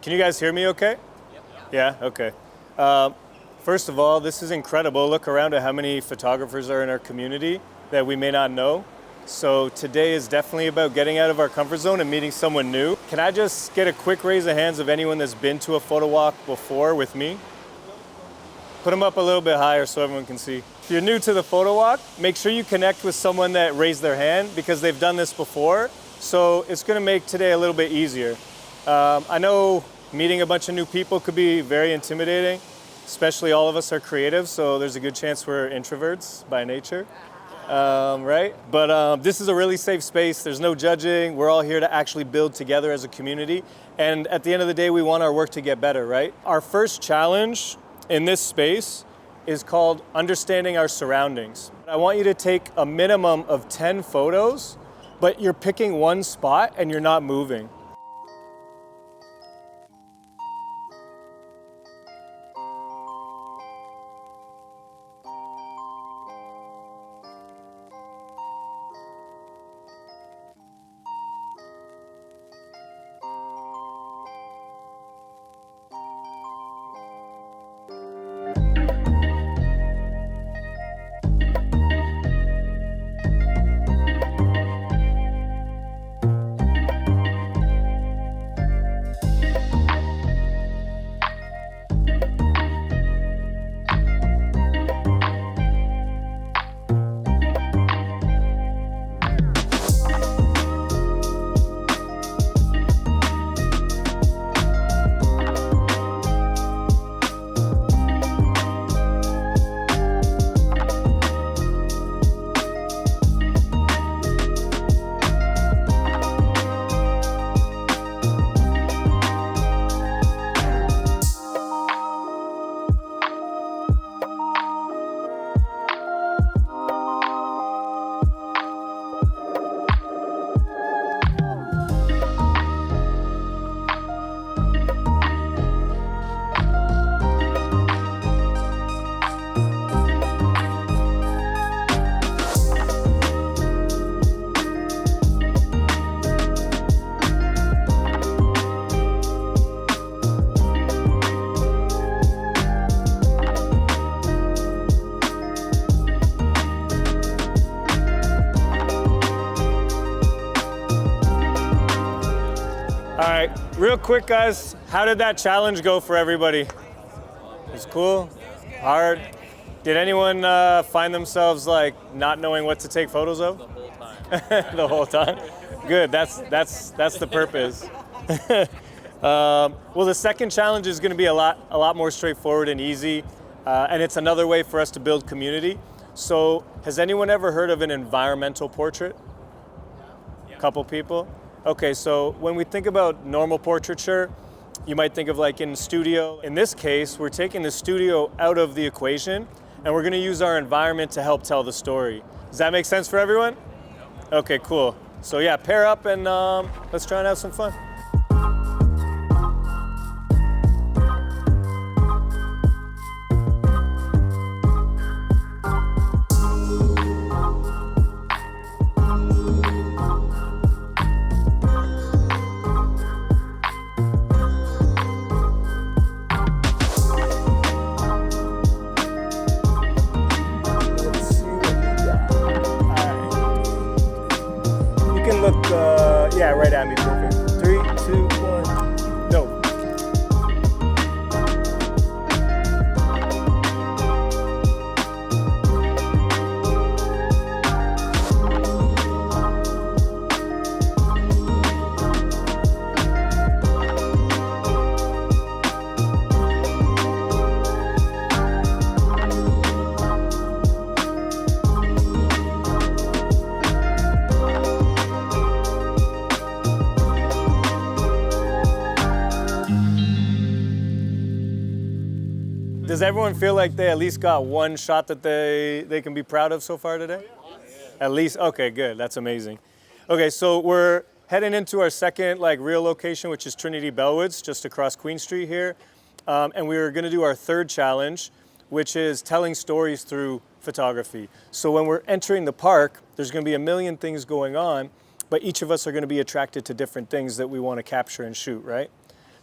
Can you guys hear me okay? Yeah, okay. First of all, this is incredible. Look around at how many photographers are in our community that we may not know. So today is definitely about getting out of our comfort zone and meeting someone new. Can I just get a quick raise of hands of anyone that's been to a photo walk before with me? Put them up a little bit higher so everyone can see. If you're new to the photo walk, make sure you connect with someone that raised their hand because they've done this before. So it's gonna make today a little bit easier. I know meeting a bunch of new people could be very intimidating, especially all of us are creative, so there's a good chance we're introverts by nature, right? But this is a really safe space. There's no judging. We're all here to actually build together as a community. And at the end of the day, we want our work to get better, right? Our first challenge in this space is called understanding our surroundings. I want you to take a minimum of 10 photos, but you're picking one spot and you're not moving. All right, real quick, guys, how did that challenge go for everybody? It was cool? Hard? Did anyone find themselves like not knowing what to take photos of? The whole time. The whole time? Good, that's the purpose. Well, the second challenge is gonna be a lot more straightforward and easy, and it's another way for us to build community. So, has anyone ever heard of an environmental portrait? A couple people? Okay, so when we think about normal portraiture, you might think of like in studio. In this case, we're taking the studio out of the equation and we're gonna use our environment to help tell the story. Does that make sense for everyone? Okay, cool. So yeah, pair up and let's try and have some fun. Look, yeah, right at me, perfect. 3, 2, 1, no. Does everyone feel like they at least got one shot that they can be proud of so far today? At least, okay, good, that's amazing. Okay, so we're heading into our second real location, which is Trinity Bellwoods, just across Queen Street here. And we're gonna do our third challenge, which is telling stories through photography. So when we're entering the park, there's gonna be a million things going on, but each of us are gonna be attracted to different things that we wanna capture and shoot, right?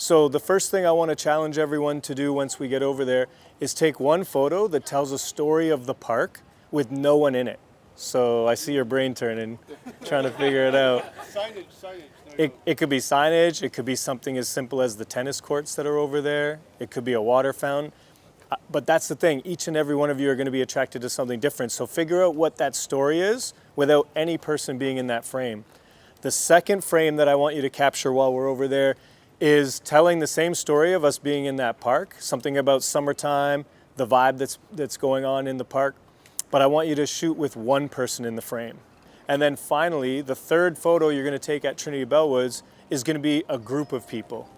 So the first thing I want to challenge everyone to do once we get over there is take one photo that tells a story of the park with no one in it. So I see your brain turning, trying to figure it out. Signage. It could be signage, it could be something as simple as the tennis courts that are over there, it could be a water fountain. But that's the thing, each and every one of you are going to be attracted to something different. So figure out what that story is without any person being in that frame. The second frame that I want you to capture while we're over there is telling the same story of us being in that park, something about summertime, the vibe that's going on in the park. But I want you to shoot with one person in the frame. And then finally, the third photo you're going to take at Trinity Bellwoods is going to be a group of people.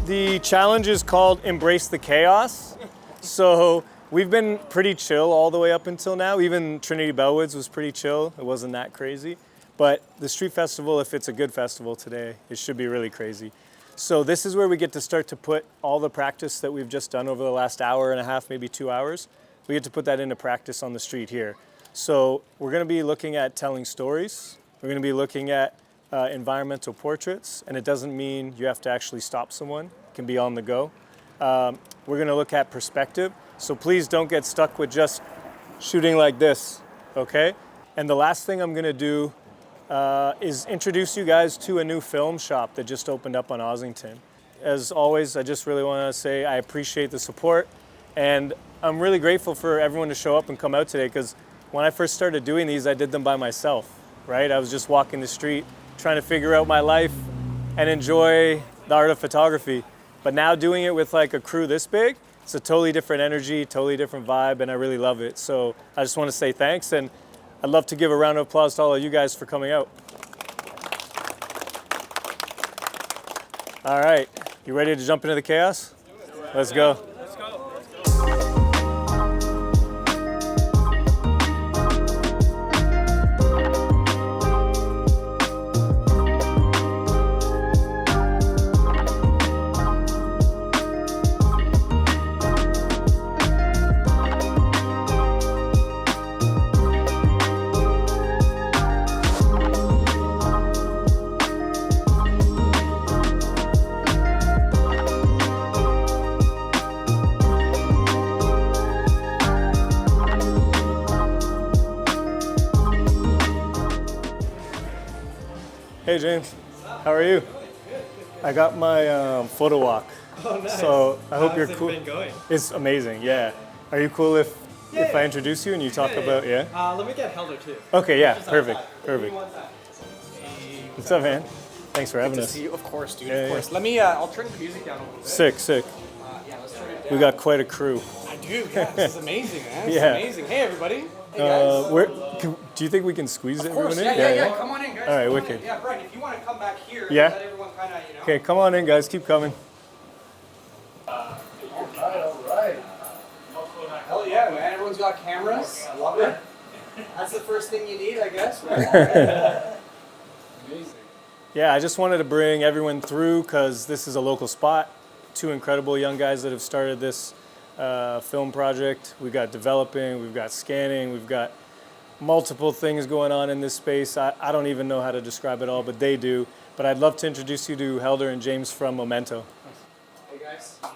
The challenge is called Embrace the Chaos. So we've been pretty chill all the way up until now. Even Trinity Bellwoods was pretty chill. It wasn't that crazy. But the street festival, if it's a good festival today, it should be really crazy. So this is where we get to start to put all the practice that we've just done over the last hour and a half, maybe 2 hours. We get to put that into practice on the street here. So we're going to be looking at telling stories. We're going to be looking at environmental portraits, and it doesn't mean you have to actually stop someone. It can be on the go. We're going to look at perspective, so please don't get stuck with just shooting like this, okay? And the last thing I'm going to do is introduce you guys to a new film shop that just opened up on Ossington. As always, I just really want to say I appreciate the support, and I'm really grateful for everyone to show up and come out today, because when I first started doing these, I did them by myself, right? I was just walking the street, trying to figure out my life and enjoy the art of photography. But now doing it with like a crew this big, it's a totally different energy, totally different vibe, and I really love it. So I just want to say thanks, and I'd love to give a round of applause to all of you guys for coming out. All right, you ready to jump into the chaos? Let's go. Hey James, how are you? I got my photowalk. Oh, nice. So I hope you're How's it cool. been going? It's amazing, yeah. Are you cool if I introduce you and you talk about, yeah? Let me get Helder too. Okay, yeah, Just perfect, outside. perfect. Give me 1 sec. What's up, man? Thanks for having Good to us. see you. Of course, dude. Yeah, of yeah. course. Let me. I'll turn the music down a little bit. Sick, sick. Yeah, let's turn it down. We got quite a crew. I do. Yeah, this is amazing, man. This Yeah. is amazing. Hey, everybody. Hey, guys. Do you think we can squeeze Of everyone course. in? Yeah. Come on in, guys. All right, Come on wicked. in. Yeah, Brian, if you want to come back here, Yeah. let everyone kind of, Okay, come on in, guys. Keep coming. All right. Hell yeah, man. Everyone's got cameras. Love it. That's the first thing you need, I guess. Amazing. Yeah, I just wanted to bring everyone through because this is a local spot. 2 incredible young guys that have started this film project. We've got developing, we've got scanning, we've got multiple things going on in this space. I don't even know how to describe it all, but they do. But I'd love to introduce you to Helder and James from Memento. Hey guys. Thank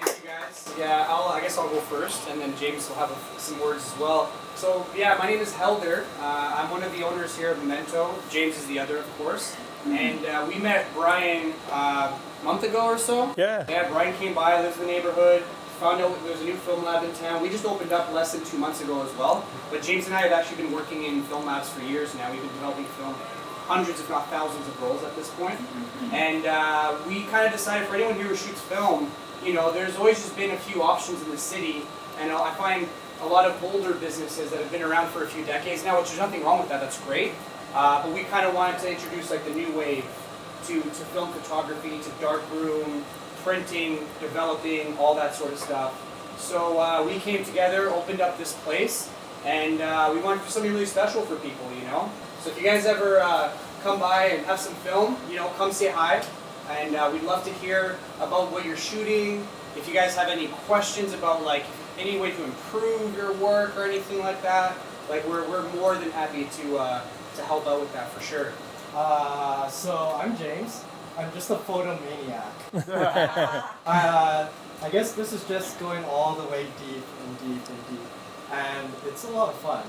you guys. Yeah, I guess I'll go first, and then James will have some words as well. So yeah, my name is Helder. I'm one of the owners here at Memento. James is the other, of course. And we met Brian a month ago or so. Yeah. Yeah, Brian came by, lived in the neighborhood, found out there was a new film lab in town. We just opened up less than 2 months ago as well. But James and I have actually been working in film labs for years now. We've been developing film, hundreds if not thousands of rolls at this point. And we kind of decided for anyone here who shoots film, you know, there's always just been a few options in the city. And I find a lot of older businesses that have been around for a few decades now, which there's nothing wrong with that, that's great. But we kind of wanted to introduce like the new wave to film photography, to darkroom, printing, developing, all that sort of stuff. So we came together, opened up this place, and we wanted to do something really special for people, you know? So if you guys ever come by and have some film, you know, come say hi. And we'd love to hear about what you're shooting. If you guys have any questions about like any way to improve your work or anything like that, like we're more than happy to help out with that for sure. So I'm James. I'm just a photo maniac. I guess this is just going all the way deep and deep and deep. And it's a lot of fun.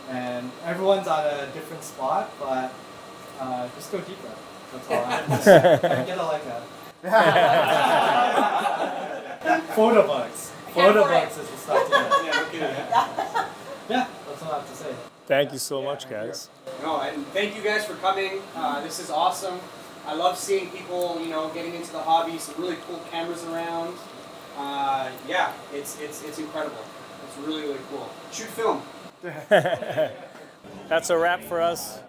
And everyone's at a different spot, but just go deeper. That's all. I get it like that. Photo bugs. Photo bugs is the stuff to get. Yeah, okay. Yeah, that's all I have to say. Thank you so much, guys. No, and thank you guys for coming. This is awesome. I love seeing people, you know, getting into the hobby. Some really cool cameras around. Yeah, it's incredible. It's really, really cool. Shoot film. That's a wrap for us.